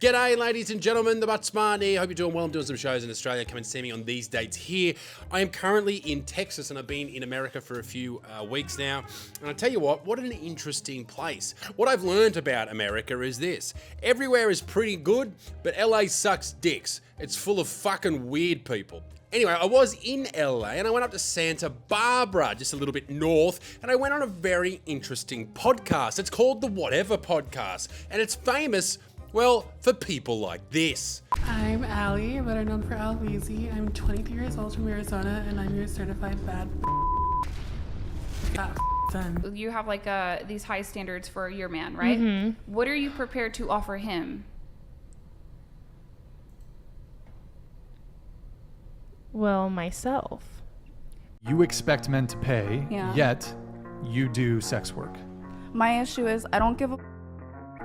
G'day ladies and gentlemen, Thebuttsmarn here. Hope you're doing well. I'm doing some shows in Australia. Come and see me on these dates here. I am currently in Texas and I've been in America for a few weeks now. And I tell you what an interesting place. What I've learned about America is this. Everywhere is pretty good, but LA sucks dicks. It's full of fucking weird people. Anyway, I was in LA and I went up to Santa Barbara, just a little bit north, and I went on a very interesting podcast. It's called the Whatever Podcast, and it's famous, well, for people like this. I'm Allie, better known for Al Weezy. I'm 23 years old from Arizona, and I'm your certified bad son. You have like these high standards for your man, right? Mm-hmm. What are you prepared to offer him? Well, myself. You expect men to pay, Yeah. yet you do sex work. My issue is I don't give a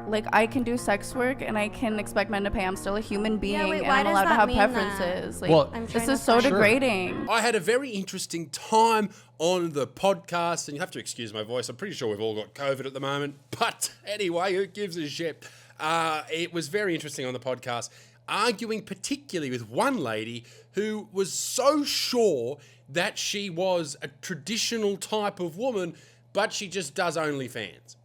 like I can do sex work and I can expect men to pay. I'm still a human being wait, and why I'm does allowed to that have mean preferences. that? Well, this is so degrading. I had a very interesting time on the podcast, and you have to excuse my voice. I'm pretty sure we've all got COVID at the moment. But anyway, who gives a shit? It was very interesting on the podcast, arguing particularly with one lady who was so sure that she was a traditional type of woman, but she just does OnlyFans.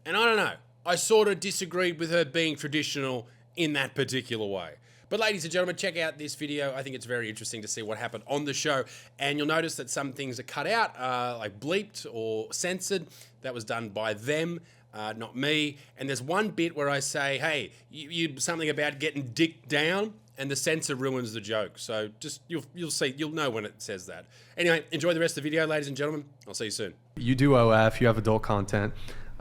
And I don't know. I sort of disagreed with her being traditional in that particular way. But ladies and gentlemen, check out this video. I think it's very interesting to see what happened on the show. And you'll notice that some things are cut out, like bleeped or censored. That was done by them, not me. And there's one bit where I say, hey, you something about getting dick down, and the censor ruins the joke. So just, you'll see, you'll know when it says that. Anyway, enjoy the rest of the video, ladies and gentlemen. I'll see you soon. You do OF, you have adult content,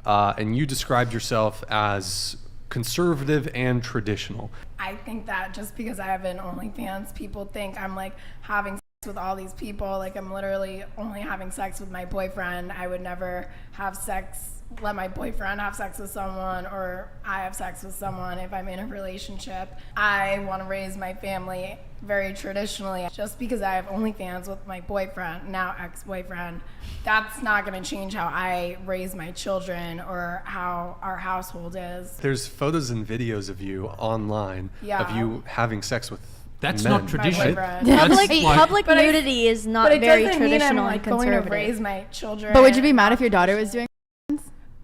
and you described yourself as conservative and traditional. I think that just because I have an OnlyFans, people think I'm like having sex with all these people. Like I'm literally only having sex with my boyfriend. I would never have sex, let my boyfriend have sex with someone, or I have sex with someone if I'm in a relationship. I want to raise my family very traditionally. Just because I have OnlyFans with my boyfriend, now ex-boyfriend, that's not going to change how I raise my children or how our household is. There's photos and videos of you online of you having sex with That's men. not traditional. Public nudity is not very But it doesn't mean I'm traditional like and going to conservative. raise my children. But would you be mad if your daughter was doing?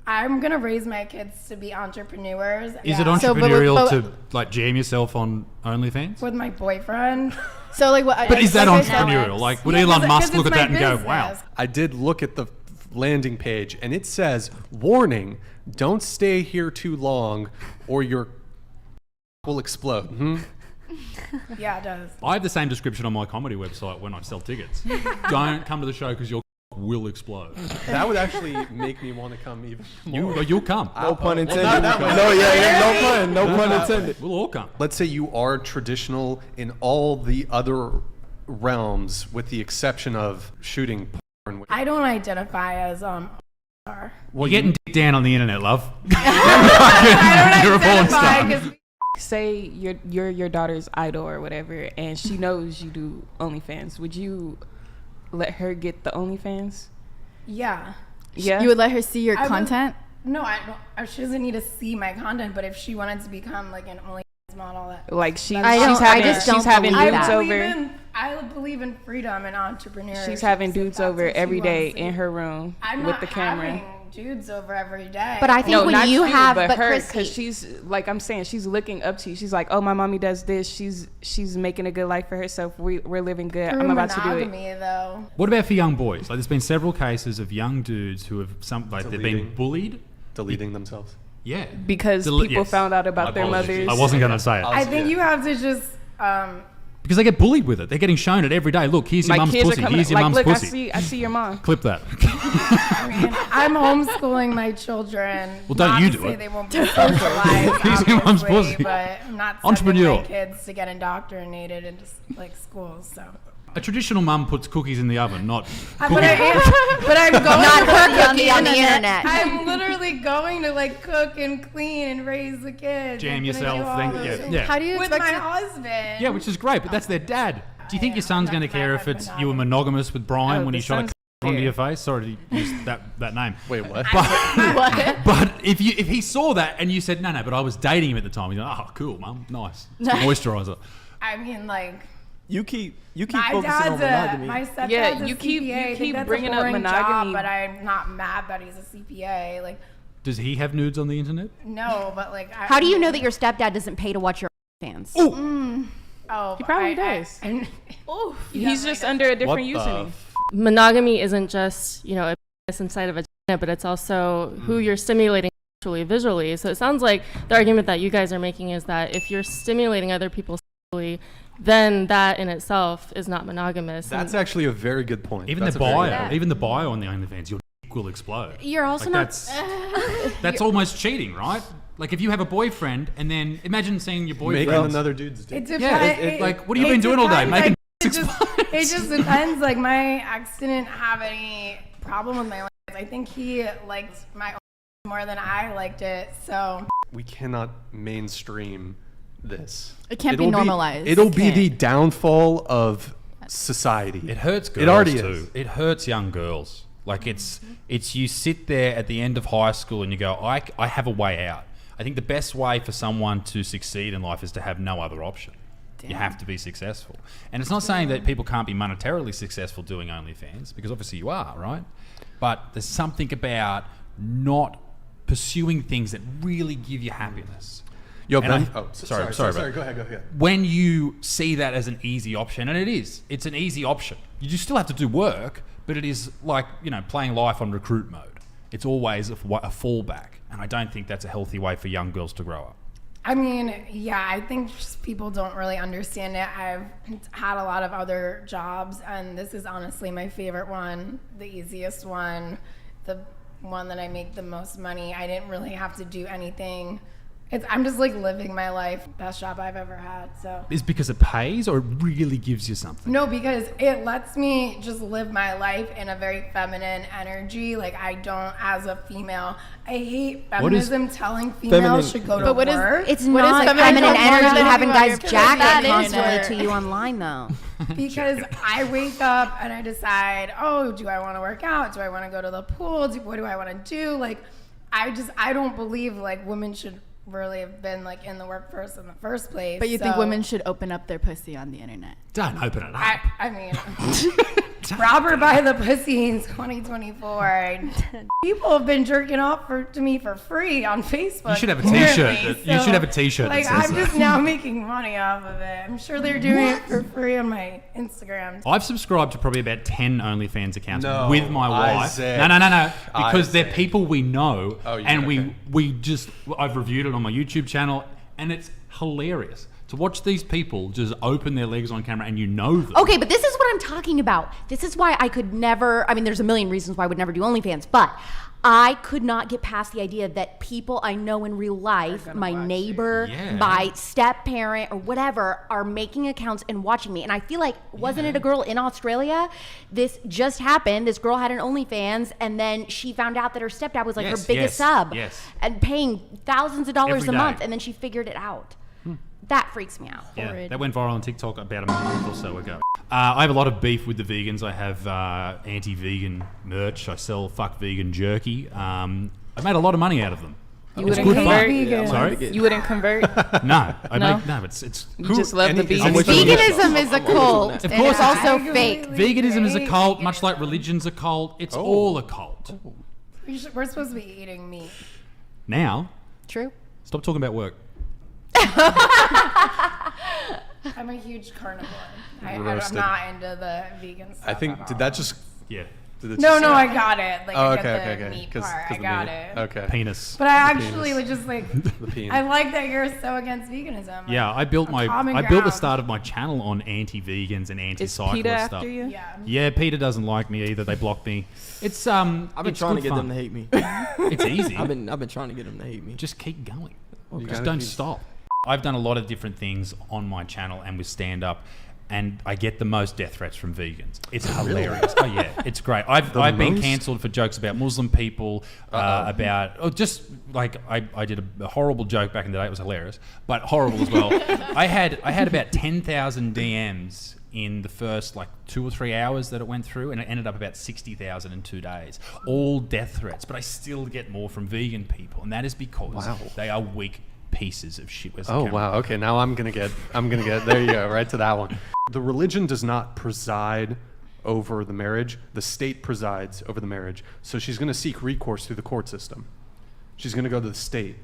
I'm going to raise my kids to be entrepreneurs. Is it Yeah. entrepreneurial to like jam yourself on OnlyFans? With my boyfriend. So like what? But is that like I said- entrepreneurial? Like, would Yeah, Elon 'cause Musk it's look at my that and go, business. wow? I did look at the landing page, and it says, warning, don't stay here too long or your will explode. Yeah, it does. I have the same description on my comedy website when I sell tickets. Don't come to the show because your will explode. That would actually make me want to come even more. You'll come. No pun intended. not No pun intended. We'll all come. Let's say you are traditional in all the other realms with the exception of shooting porn. I don't identify as Well, You're getting dick down on the internet, love. I You're a don't porn star. identify 'cause Say you're your daughter's idol or whatever, and she knows you do OnlyFans. Would you let her get the OnlyFans? yeah. Yeah. You would let her see your I would- content? No, I don't. She doesn't need to see my content, but if she wanted to become like an OnlyFans model, that Like she's I don't- I just don't having believe dudes that. over. I believe in freedom and entrepreneurship. She's having if dudes that's over what she every day wants to in do. her room I'm with not the camera. having dudes over every day. But I think No, when not you have, but her, Chrissy, because she's like I'm saying, she's looking up to you. She's like, oh, my mommy does this. She's making a good life for herself. We're living good. Through I'm about to do it. monogamy, though. What about for young boys? Like, there's been several cases of young dudes who have they've been Deleting. bullied. Deleting themselves. Yeah. Because people found out about their mothers. I wasn't going to say it. I think you have to just. Because they get bullied with it. They're getting shown it every day. Look, here's your My mum's kids pussy. are coming. Here's your Like, mum's look, pussy. I see your mom. Clip that. I mean, I'm homeschooling my children. Well, don't Not you to do say it. They won't be socialized, Here's your mom's obviously, pussy. but I'm not sending Entrepreneurial. my kids to get indoctrinated into like schools. So. A traditional mum puts cookies in the oven, not But cookies. I'm going Not to her cook cookie on the internet. I'm literally going to like cook and clean and raise the kids. Jam I'm gonna yourself, do all think- those yeah, things. yeah. How do you With expect my to- husband. Yeah, which is great, but that's their dad. Do you think your son's going to care if it's you were monogamous with Brian Oh, when the he shot a son's onto your face. Sorry to use that name. Wait, what? But if he saw that and you said no, but I was dating him at the time, he's like, oh, cool, mum, nice. It's moisturizer. I mean, like. You keep My focusing on monogamy. My stepdad's Yeah, a you keep- CPA. you I think keep that's bringing a up boring monogamy. job, but I'm not mad that he's a CPA. Like, Does he have nudes on the internet? no, but like. How do you know that your stepdad doesn't pay to watch your fans? Oh, He probably does. He's just under a different username. Monogamy isn't just, a penis inside of a vagina, but it's also who you're stimulating sexually, visually. So it sounds like the argument that you guys are making is that if you're stimulating other people sexually, then that in itself is not monogamous. That's actually a very good point. Even the bio on the OnlyFans, your dick will explode. You're also Like, that's almost cheating, right? Like if you have a boyfriend and then imagine seeing your boyfriend making another dude's dick. It depends. Yeah, like what have you been doing all day? Making It just depends. Like my ex didn't have any problem with my OnlyFans. I think he liked my OnlyFans more than I liked it. So We cannot mainstream this. It can't be normalized. It'll be the downfall of society. It hurts girls It already too. is. It hurts young girls. Like it's you sit there at the end of high school and you go, I have a way out. I think the best way for someone to succeed in life is to have no other option. You have to be successful. And it's not saying that people can't be monetarily successful doing OnlyFans, because obviously you are, right? But there's something about not pursuing things that really give you happiness. Yo, And Ben. sorry, Sorry. Go ahead. When you see that as an easy option, and it's an easy option. You just still have to do work, but it is like, playing life on recruit mode. It's always a fallback. And I don't think that's a healthy way for young girls to grow up. I mean, yeah, I think just people don't really understand it. I've had a lot of other jobs, and this is honestly my favorite one, the easiest one, the one that I make the most money. I didn't really have to do anything. I'm just like living my life. Best job I've ever had. So Is because it pays or it really gives you something? no, because it lets me just live my life in a very feminine energy. Like I don't, as a female, I hate feminism telling females should go to work. It's not feminine energy having guys jack it constantly either. to you online though. Because I wake up and I decide, do I want to work out? Do I want to go to the pool? What do I want to do? Like, I don't believe like women should really have been like in the workforce in the first place. But you think women should open up their pussy on the internet? Don't open it up. I mean, rob her by the pussy in 2024. People have been jerking off to me for free on Facebook. You should have a t-shirt. You should have a t-shirt. Like that says I'm just now making money off of it. I'm sure they're doing it for free on my Instagram. I've subscribed to probably about 10 OnlyFans accounts No, with my wife. Isaac. No. Because they're Isaac. people we know, and okay. I've reviewed it on my YouTube channel, and it's hilarious to watch these people just open their legs on camera, and you know them. Okay, but this is what I'm talking about. This is why I could never, there's a million reasons why I would never do OnlyFans, but I could not get past the idea that people I know in real life, my neighbor, my step parent, or whatever, are making accounts and watching me. And I feel like, wasn't it a girl in Australia? This just happened. This girl had an OnlyFans, and then she found out that her stepdad was like her biggest sub and paying thousands of dollars Every a day. month, and then she figured it out. That freaks me out. Yeah, that went viral on TikTok about a month or so ago. I have a lot of beef with the vegans. I have anti-vegan merch. I sell Vegans Jerky. I made a lot of money out of them. You It's wouldn't good convert? fun. Sorry? You wouldn't convert? No. No? It's You just love the beef. Veganism is a cult, Of and course it's also fake. Veganism is a cult, much like religion's a cult. It's all a cult. We're supposed to be eating meat. Now, True. stop talking about work. I'm a huge carnivore. I'm Roasted. not into the vegan stuff. I think, did that just... Yeah. Did it No, just- no, I got it. Like, Oh, I okay, got okay, the okay. meat 'Cause part. I the got meat. it. Okay. Penis. But I The actually penis. was just like, The penis. I like that you're so against veganism. Yeah, Like, I built a common the ground. start of my channel on anti-vegans and anti-cyclist Peter stuff. after you? Yeah. Yeah, Peter doesn't like me either. They blocked me. It's I've been it's trying to good get fun. them to hate me. It's easy. I've been trying to get them to hate me. Just keep going. You Just gotta don't keep- stop. I've done a lot of different things on my channel and with stand-up, and I get the most death threats from vegans. It's hilarious. Oh yeah, it's great. I've been most? cancelled for jokes about Muslim people, just like I did a horrible joke back in the day. It was hilarious, but horrible as well. I had about 10,000 DMs in the first like 2 or 3 hours that it went through, and it ended up about 60,000 in 2 days. All death threats, but I still get more from vegan people, and that is because they are weak pieces of shit. Oh wow, okay, now I'm gonna get there you go, right to that one. The religion does not preside over the marriage, the state presides over the marriage. So she's gonna seek recourse through the court system. She's gonna go to the state.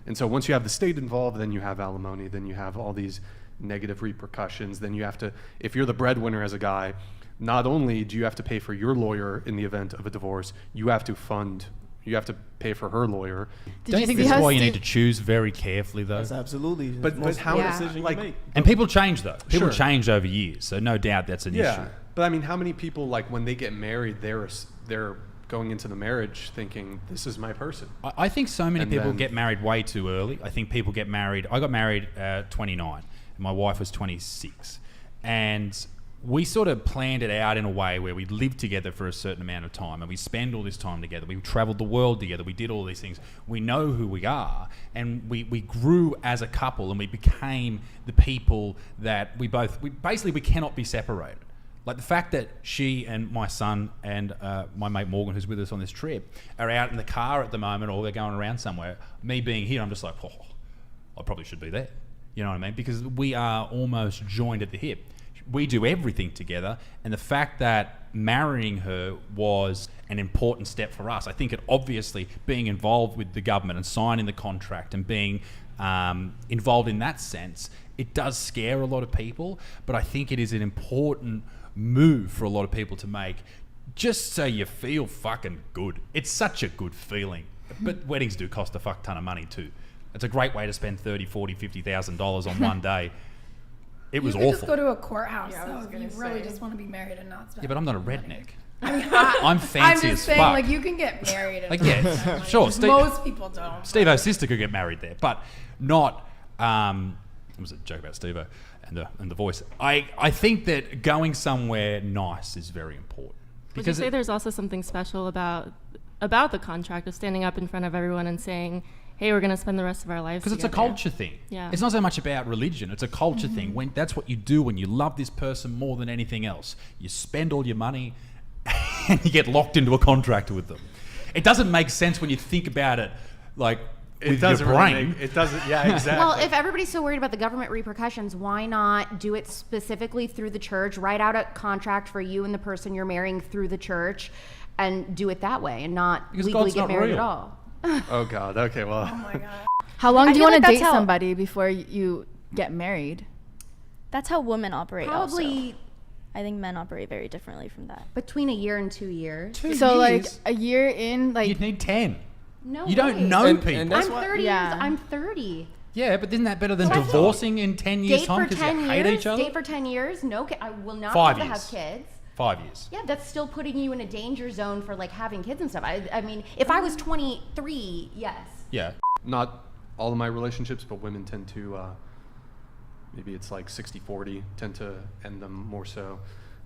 And so once you have the state involved, then you have alimony, then you have all these negative repercussions, then you have to, if you're the breadwinner as a guy, not only do you have to pay for your lawyer in the event of a divorce, you have to pay for her lawyer. Don't you think this is why you need to choose very carefully, though? That's absolutely. But how decision you make. And people change, though. People change over years, so no doubt that's an issue. But I mean, how many people, like, when they get married, they're going into the marriage thinking, this is my person? I think so many people get married way too early. I think people get married. I got married at 29, and my wife was 26. And we sort of planned it out in a way where we lived together for a certain amount of time, and we spend all this time together. We traveled the world together. We did all these things. We know who we are, and we grew as a couple, and we became the people that we cannot be separated. Like the fact that she and my son and my mate Morgan, who's with us on this trip, are out in the car at the moment, or they're going around somewhere. Me being here, I'm just like, I probably should be there. You know what I mean? Because we are almost joined at the hip. We do everything together, and the fact that marrying her was an important step for us. I think it obviously, being involved with the government and signing the contract and being involved in that sense, it does scare a lot of people, but I think it is an important move for a lot of people to make, just so you feel fucking good. It's such a good feeling. But weddings do cost a fuck ton of money too. It's a great way to spend $30,000, $40,000, $50,000 on one day. It was awful. Just go to a courthouse though, if you really just want to be married and not spend. Yeah, but I'm not a redneck. I mean, I'm fancy I'm as just saying, fuck. like, you can get married. Like, yeah, sure. Most people don't. Steve-O's sister could get married there, but not. It was a joke about Steve-O and the voice. I think that going somewhere nice is very important. Would you say there's also something special about the contract of standing up in front of everyone and saying, hey, we're going to spend the rest of our lives together? Because it's a culture thing. Yeah. It's not so much about religion. It's a culture thing. When that's what you do when you love this person more than anything else. You spend all your money and you get locked into a contract with them. It doesn't make sense when you think about it, like, with your brain. It doesn't, yeah, exactly. Well, if everybody's so worried about the government repercussions, why not do it specifically through the church? Write out a contract for you and the person you're marrying through the church, and do it that way, and not legally get married at all. Oh God. Okay. Well. Oh my God. How long do you want to date somebody before you get married? That's how women operate. Probably. Also. I think men operate very differently from that. Between a year and 2 years. 2 years? Like a year in, like you'd need 10. No, you don't know people. And I'm 30 years. I'm 30. Yeah, but isn't that better than divorcing in 10 years' time because you hate each other? Date for 10 years. No, I will not 5 have years. to have kids. 5 years. Yeah, that's still putting you in a danger zone for like having kids and stuff. I mean, if I was 23, yes. Yeah. Not all of my relationships, but women tend to, maybe it's like 60-40, tend to end them more so.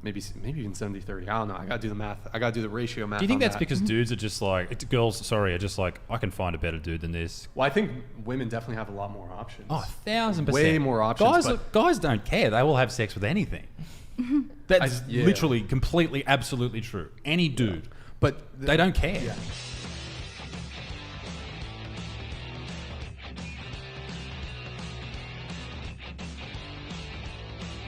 Maybe even 70-30. I don't know. I gotta do the math. I gotta do the ratio math. Do you think that's because dudes are just like, girls, are just like, I can find a better dude than this? Well, I think women definitely have a lot more options. Oh, 1,000%. Way more options. Guys don't care. They will have sex with anything. That's literally, completely, absolutely true. Any dude. But they don't care. Yeah.